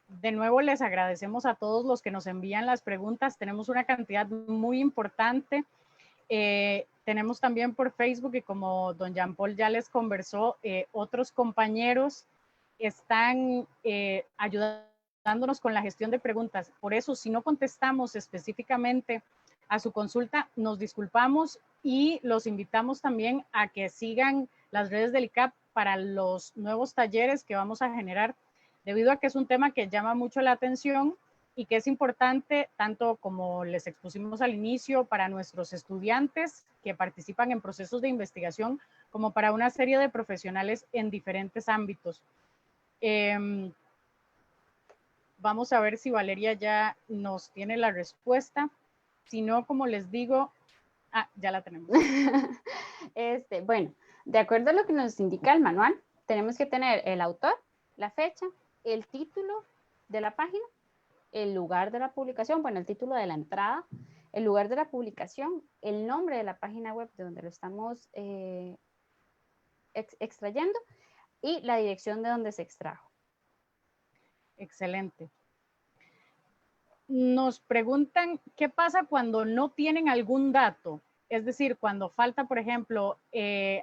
De nuevo, les agradecemos a todos los que nos envían las preguntas. Tenemos una cantidad muy importante. Tenemos también por Facebook, y como don Jean Paul ya les conversó, otros compañeros están ayudándonos con la gestión de preguntas. Por eso, si no contestamos específicamente a su consulta, nos disculpamos y los invitamos también a que sigan las redes del ICAP para los nuevos talleres que vamos a generar, debido a que es un tema que llama mucho la atención y que es importante, tanto como les expusimos al inicio, para nuestros estudiantes que participan en procesos de investigación, como para una serie de profesionales en diferentes ámbitos. Vamos a ver si Valeria ya nos tiene la respuesta. Si no, como les digo, ya la tenemos. Bueno, de acuerdo a lo que nos indica el manual, tenemos que tener el autor, la fecha, el título de la página, el lugar de la publicación, bueno, el título de la entrada, el lugar de la publicación, el nombre de la página web de donde lo estamos extrayendo y la dirección de donde se extrajo. Excelente. Nos preguntan qué pasa cuando no tienen algún dato. Es decir, cuando falta, por ejemplo,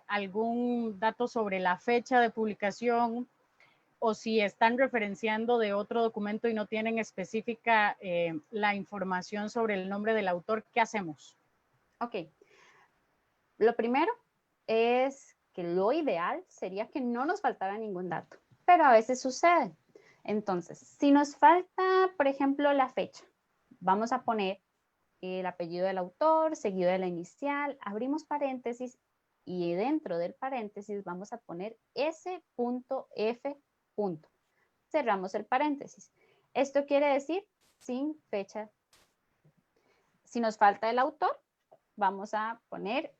algún dato sobre la fecha de publicación, o si están referenciando de otro documento y no tienen específica la información sobre el nombre del autor, ¿qué hacemos? Ok. Lo primero es que lo ideal sería que no nos faltara ningún dato, pero a veces sucede. Entonces, si nos falta, por ejemplo, la fecha, vamos a poner el apellido del autor, seguido de la inicial, abrimos paréntesis y dentro del paréntesis vamos a poner S.F. Cerramos el paréntesis. Esto quiere decir sin fecha. Si nos falta el autor, vamos a poner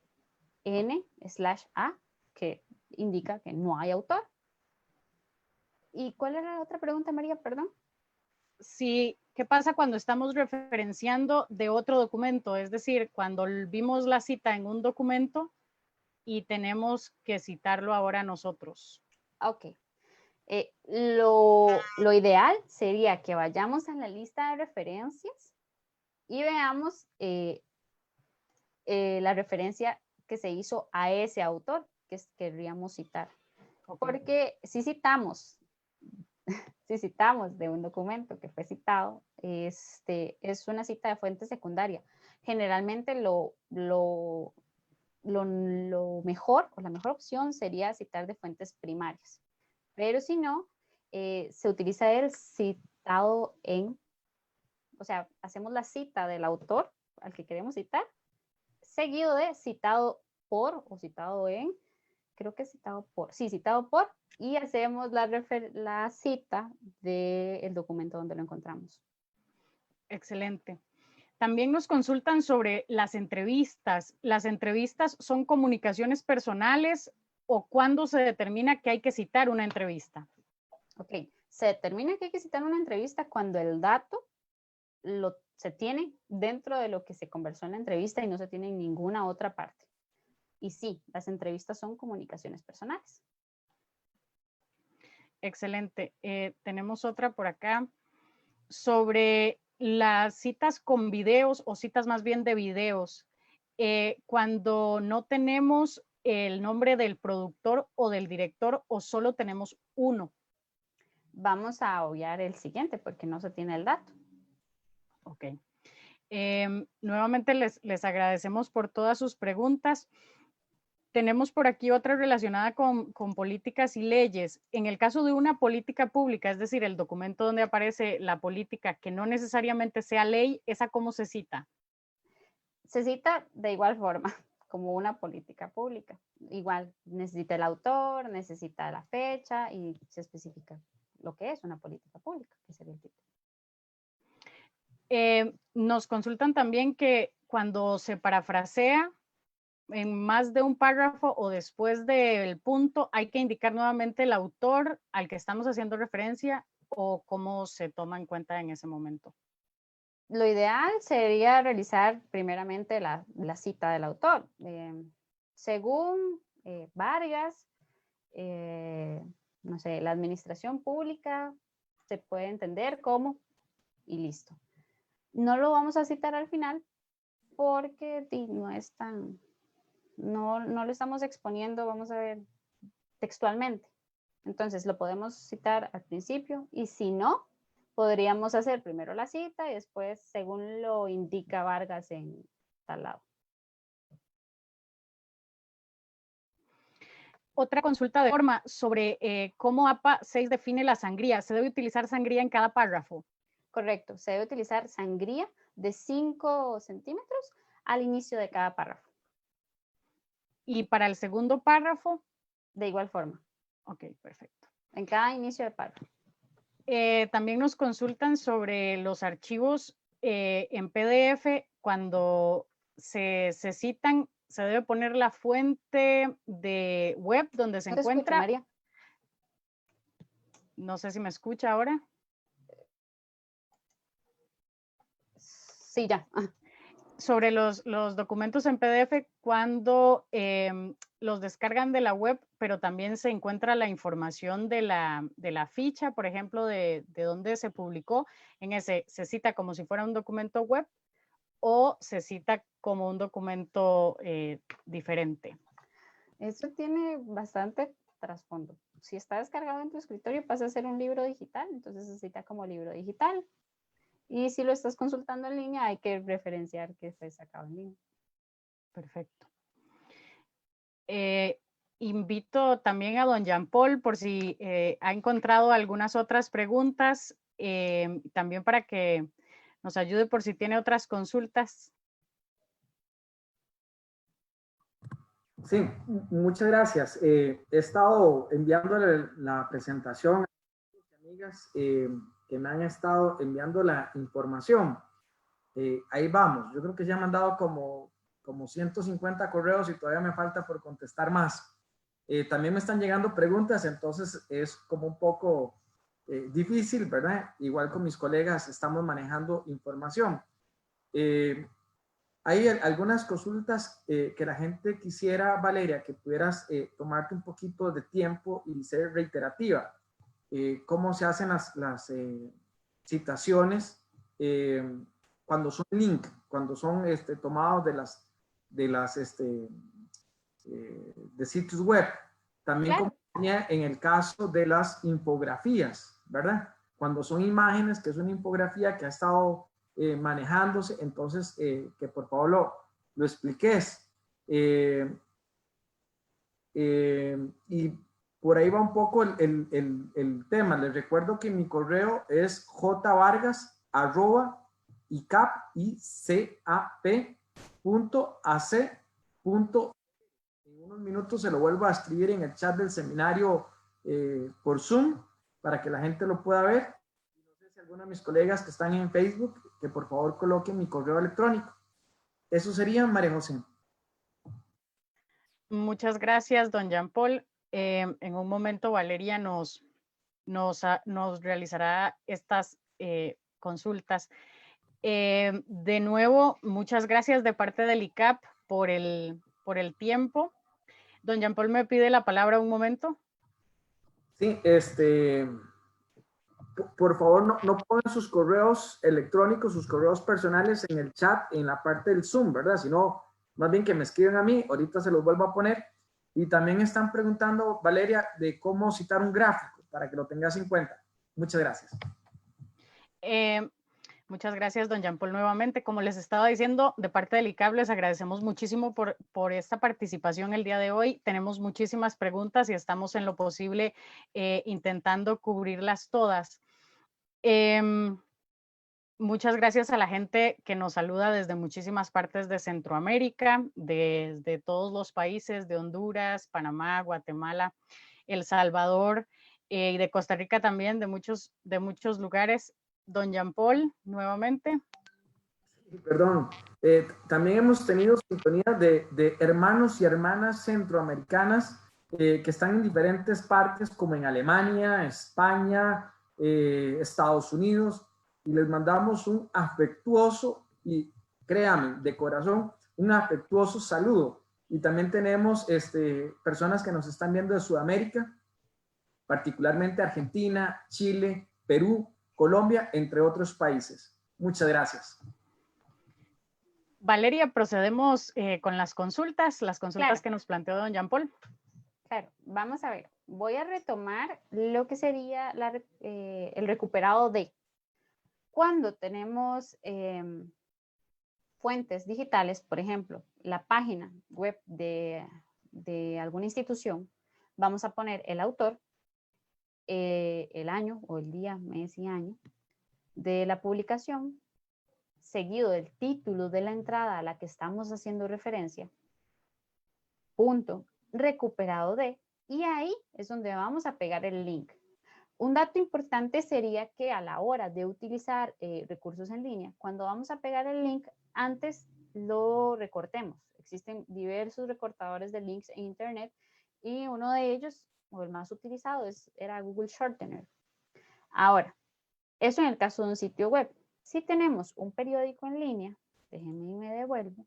N/A, que indica que no hay autor. ¿Y cuál era la otra pregunta, María? Perdón. Sí, ¿qué pasa cuando estamos referenciando de otro documento? Es decir, cuando vimos la cita en un documento y tenemos que citarlo ahora nosotros. Ok. Lo ideal sería que vayamos a la lista de referencias y veamos la referencia que se hizo a ese autor que querríamos citar. Okay. Porque si citamos de un documento que fue citado, es una cita de fuente secundaria. Generalmente lo mejor o la mejor opción sería citar de fuentes primarias. Pero si no, se utiliza el citado en, o sea, hacemos la cita del autor al que queremos citar, seguido de citado por o citado en, creo que citado por, sí, citado por, y hacemos la cita del documento donde lo encontramos. Excelente. También nos consultan sobre las entrevistas. ¿Las entrevistas son comunicaciones personales o cuándo se determina que hay que citar una entrevista? Ok, se determina que hay que citar una entrevista cuando el dato se tiene dentro de lo que se conversó en la entrevista y no se tiene en ninguna otra parte. Y sí, las entrevistas son comunicaciones personales. Excelente. Tenemos otra por acá sobre las citas con videos o citas más bien de videos. Cuando no tenemos el nombre del productor o del director o solo tenemos uno. Vamos a obviar el siguiente porque no se tiene el dato. Ok. Nuevamente les agradecemos por todas sus preguntas. Tenemos por aquí otra relacionada con políticas y leyes. En el caso de una política pública, es decir, el documento donde aparece la política que no necesariamente sea ley, ¿esa cómo se cita? Se cita de igual forma, como una política pública. Igual, necesita el autor, necesita la fecha y se especifica lo que es una política pública, que sería el título. Nos consultan también que cuando se parafrasea en más de un párrafo o después del punto, hay que indicar nuevamente el autor al que estamos haciendo referencia o cómo se toma en cuenta en ese momento? Lo ideal sería realizar primeramente la cita del autor. Según Vargas, no sé, la administración pública se puede entender como y listo. No lo vamos a citar al final porque no es tan, no lo estamos exponiendo, vamos a ver, textualmente. Entonces lo podemos citar al principio y si no, podríamos hacer primero la cita y después, según lo indica Vargas en tal lado. Otra consulta de forma sobre cómo APA 6 define la sangría. ¿Se debe utilizar sangría en cada párrafo? Correcto, se debe utilizar sangría de 5 centímetros al inicio de cada párrafo. ¿Y para el segundo párrafo? De igual forma. Ok, perfecto. En cada inicio de párrafo. También nos consultan sobre los archivos en PDF. Cuando se citan, se debe poner la fuente de web donde se encuentra. María. No sé si me escucha ahora. Sí, ya. Sobre los documentos en PDF, cuando los descargan de la web, pero también se encuentra la información de la ficha, por ejemplo, de dónde se publicó, en ese se cita como si fuera un documento web o se cita como un documento diferente. Eso tiene bastante trasfondo. Si está descargado en tu escritorio, pasa a ser un libro digital, entonces se cita como libro digital. Y si lo estás consultando en línea, hay que referenciar que fue sacado en línea. Perfecto. Invito también a don Jean Paul por si ha encontrado algunas otras preguntas, también para que nos ayude por si tiene otras consultas. Sí, muchas gracias. He estado enviándole la presentación a mis amigas que me han estado enviando la información. Ahí vamos. Yo creo que ya me han dado como 150 correos y todavía me falta por contestar más. También me están llegando preguntas, entonces es como un poco difícil, ¿verdad? Igual con mis colegas estamos manejando información. Hay algunas consultas que la gente quisiera, Valeria, que pudieras tomarte un poquito de tiempo y ser reiterativa. ¿Cómo se hacen las citaciones cuando son link, cuando son tomados de sitios web? También Claro. como en el caso de las infografías, ¿verdad? Cuando son imágenes, que es una infografía que ha estado manejándose, entonces que por favor lo expliques. Y por ahí va un poco el tema. Les recuerdo que mi correo es jvargas@icap.ac. En unos minutos se lo vuelvo a escribir en el chat del seminario por Zoom para que la gente lo pueda ver. No sé si alguno de mis colegas que están en Facebook, que por favor coloquen mi correo electrónico. Eso sería, María José. Muchas gracias, don Jean Paul. En un momento Valeria nos realizará estas consultas. De nuevo, muchas gracias de parte del ICAP por el tiempo. Don Jean Paul me pide la palabra un momento. Sí, por favor, no pongan sus correos electrónicos, sus correos personales en el chat, en la parte del Zoom, ¿verdad? Sino, más bien que me escriben a mí, ahorita se los vuelvo a poner. Y también están preguntando, Valeria, de cómo citar un gráfico, para que lo tengas en cuenta. Muchas gracias. Muchas gracias, don Jean Paul, nuevamente. Como les estaba diciendo, de parte del ICAP les agradecemos muchísimo por esta participación el día de hoy. Tenemos muchísimas preguntas y estamos en lo posible intentando cubrirlas todas. Muchas gracias a la gente que nos saluda desde muchísimas partes de Centroamérica, desde todos los países de Honduras, Panamá, Guatemala, El Salvador y de Costa Rica también, de muchos lugares. Don Jean Paul, nuevamente. Perdón, también hemos tenido sintonía de hermanos y hermanas centroamericanas que están en diferentes partes, como en Alemania, España, Estados Unidos, y les mandamos un afectuoso, y créame, de corazón, un afectuoso saludo. Y también tenemos personas que nos están viendo de Sudamérica, particularmente Argentina, Chile, Perú, Colombia, entre otros países. Muchas gracias. Valeria, procedemos con las consultas Claro. que nos planteó don Jean Paul. Claro, vamos a ver. Voy a retomar lo que sería el recuperado de. Cuando tenemos fuentes digitales, por ejemplo, la página web de alguna institución, vamos a poner el autor, el año o el día, mes y año de la publicación, seguido del título de la entrada a la que estamos haciendo referencia, punto, recuperado de, y ahí es donde vamos a pegar el link. Un dato importante sería que a la hora de utilizar recursos en línea, cuando vamos a pegar el link, antes lo recortemos. Existen diversos recortadores de links en Internet y uno de ellos, o el más utilizado, era Google Shortener. Ahora, eso en el caso de un sitio web. Si tenemos un periódico en línea, déjenme y me devuelvo.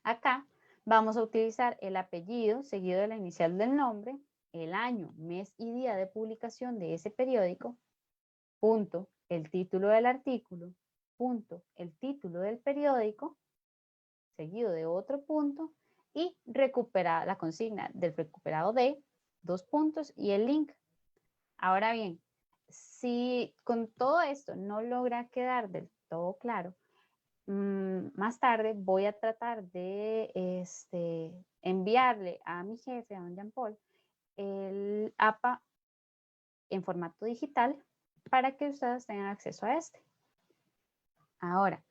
Acá vamos a utilizar el apellido seguido de la inicial del nombre, el año, mes y día de publicación de ese periódico, punto, el título del artículo, punto, el título del periódico, seguido de otro punto, y recuperar la consigna del recuperado de, 2 puntos, y el link. Ahora bien, si con todo esto no logra quedar del todo claro, más tarde voy a tratar de enviarle a mi jefe, a don Jean Paul, el APA en formato digital para que ustedes tengan acceso a este. Ahora,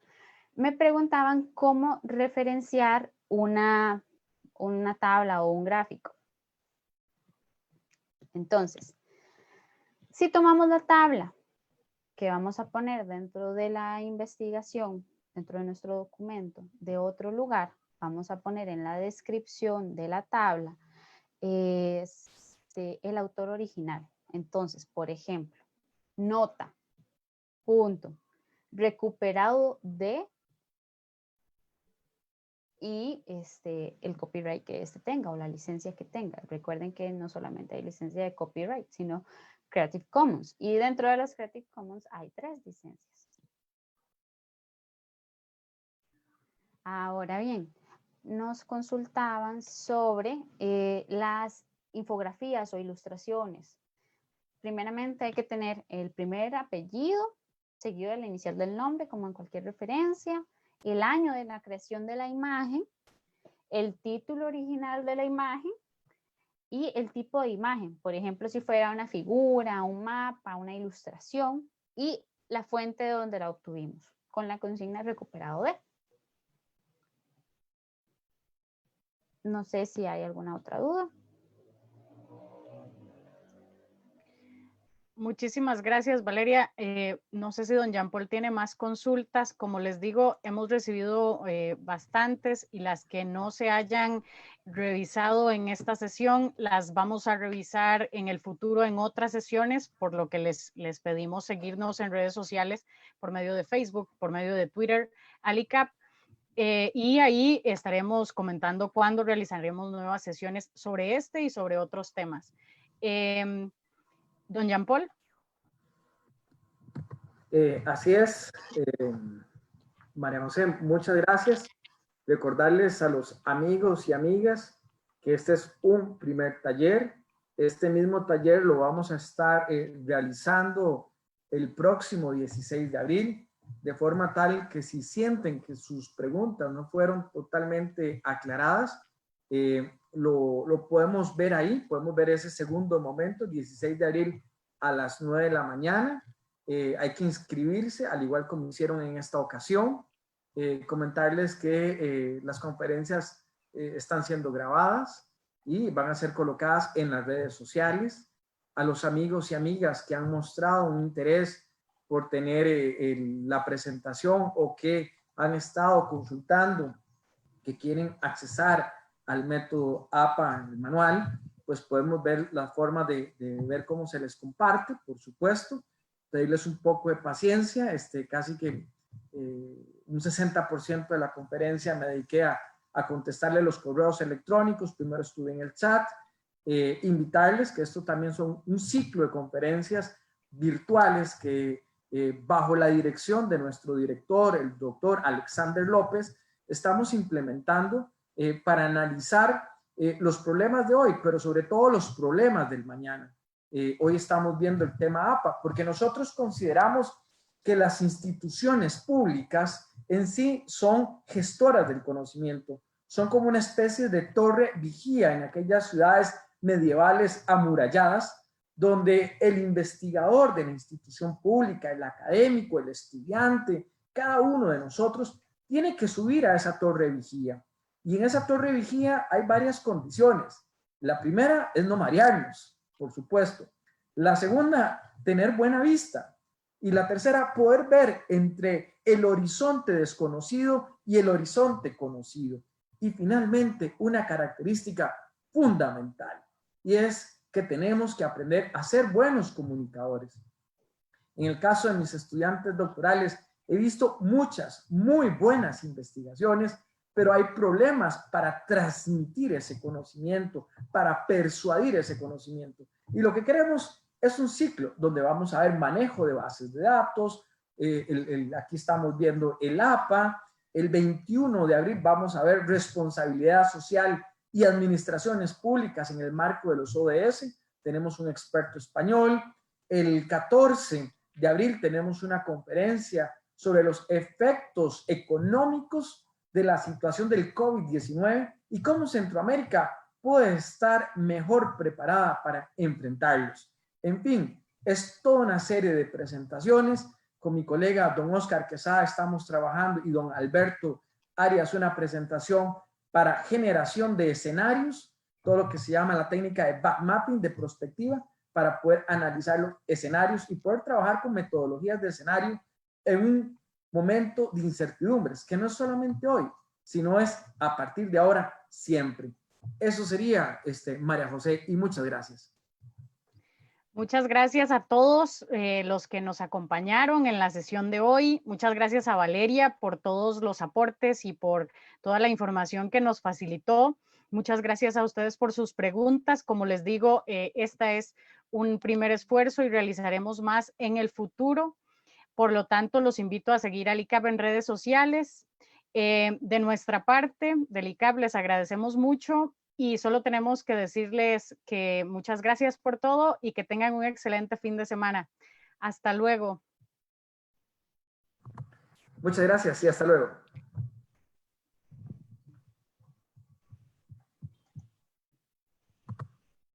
me preguntaban cómo referenciar una tabla o un gráfico. Entonces, si tomamos la tabla que vamos a poner dentro de la investigación, dentro de nuestro documento, de otro lugar, vamos a poner en la descripción de la tabla el autor original. Entonces, por ejemplo, nota, punto, recuperado de, y el copyright que tenga o la licencia que tenga. Recuerden que no solamente hay licencia de copyright, sino Creative Commons. Y dentro de las Creative Commons hay 3 licencias. Ahora bien, nos consultaban sobre las infografías o ilustraciones. Primeramente hay que tener el primer apellido, seguido de la inicial del nombre, como en cualquier referencia, el año de la creación de la imagen, el título original de la imagen y el tipo de imagen. Por ejemplo, si fuera una figura, un mapa, una ilustración, y la fuente de donde la obtuvimos, con la consigna recuperado de. No sé si hay alguna otra duda. Muchísimas gracias, Valeria. No sé si don Jean Paul tiene más consultas. Como les digo, hemos recibido bastantes y las que no se hayan revisado en esta sesión las vamos a revisar en el futuro en otras sesiones, por lo que les pedimos seguirnos en redes sociales por medio de Facebook, por medio de Twitter, AliCap. Y ahí estaremos comentando cuándo realizaremos nuevas sesiones sobre este y sobre otros temas. Don Jean Paul. Así es, María José, muchas gracias. Recordarles a los amigos y amigas que este es un primer taller. Este mismo taller lo vamos a estar realizando el próximo 16 de abril, de forma tal que si sienten que sus preguntas no fueron totalmente aclaradas, lo podemos ver ahí, podemos ver ese segundo momento, 16 de abril a las 9 de la mañana. Hay que inscribirse, al igual como hicieron en esta ocasión. Comentarles que las conferencias están siendo grabadas y van a ser colocadas en las redes sociales. A los amigos y amigas que han mostrado un interés por tener la presentación o que han estado consultando, que quieren accesar al método APA, el manual, pues podemos ver la forma de ver cómo se les comparte, por supuesto, pedirles un poco de paciencia, casi que un 60% de la conferencia me dediqué a contestarle los correos electrónicos, primero estuve en el chat, invitarles que esto también son un ciclo de conferencias virtuales que bajo la dirección de nuestro director, el doctor Alexander López, estamos implementando para analizar los problemas de hoy, pero sobre todo los problemas del mañana. Hoy estamos viendo el tema APA, porque nosotros consideramos que las instituciones públicas en sí son gestoras del conocimiento, son como una especie de torre vigía en aquellas ciudades medievales amuralladas, donde el investigador de la institución pública, el académico, el estudiante, cada uno de nosotros tiene que subir a esa torre vigía. Y en esa torre vigía hay varias condiciones. La primera es no marearnos, por supuesto. La segunda, tener buena vista. Y la tercera, poder ver entre el horizonte desconocido y el horizonte conocido. Y finalmente, una característica fundamental, y es que tenemos que aprender a ser buenos comunicadores. En el caso de mis estudiantes doctorales, he visto muchas muy buenas investigaciones, pero hay problemas para transmitir ese conocimiento, para persuadir ese conocimiento. Y lo que queremos es un ciclo donde vamos a ver manejo de bases de datos, aquí estamos viendo el APA, el 21 de abril vamos a ver responsabilidad social y administraciones públicas en el marco de los ODS, tenemos un experto español. El 14 de abril tenemos una conferencia sobre los efectos económicos de la situación del COVID-19 y cómo Centroamérica puede estar mejor preparada para enfrentarlos. En fin, es toda una serie de presentaciones. Con mi colega don Oscar Quesada estamos trabajando y don Alberto Arias una presentación para generación de escenarios, todo lo que se llama la técnica de backmapping, de prospectiva, para poder analizar los escenarios y poder trabajar con metodologías de escenario en un momento de incertidumbres, que no es solamente hoy, sino es a partir de ahora siempre. Eso sería, María José, y muchas gracias. Muchas gracias a todos los que nos acompañaron en la sesión de hoy. Muchas gracias a Valeria por todos los aportes y por toda la información que nos facilitó. Muchas gracias a ustedes por sus preguntas. Como les digo, esta es un primer esfuerzo y realizaremos más en el futuro. Por lo tanto, los invito a seguir al ICAP en redes sociales. De nuestra parte, del ICAP, les agradecemos mucho. Y solo tenemos que decirles que muchas gracias por todo y que tengan un excelente fin de semana. Hasta luego. Muchas gracias y hasta luego.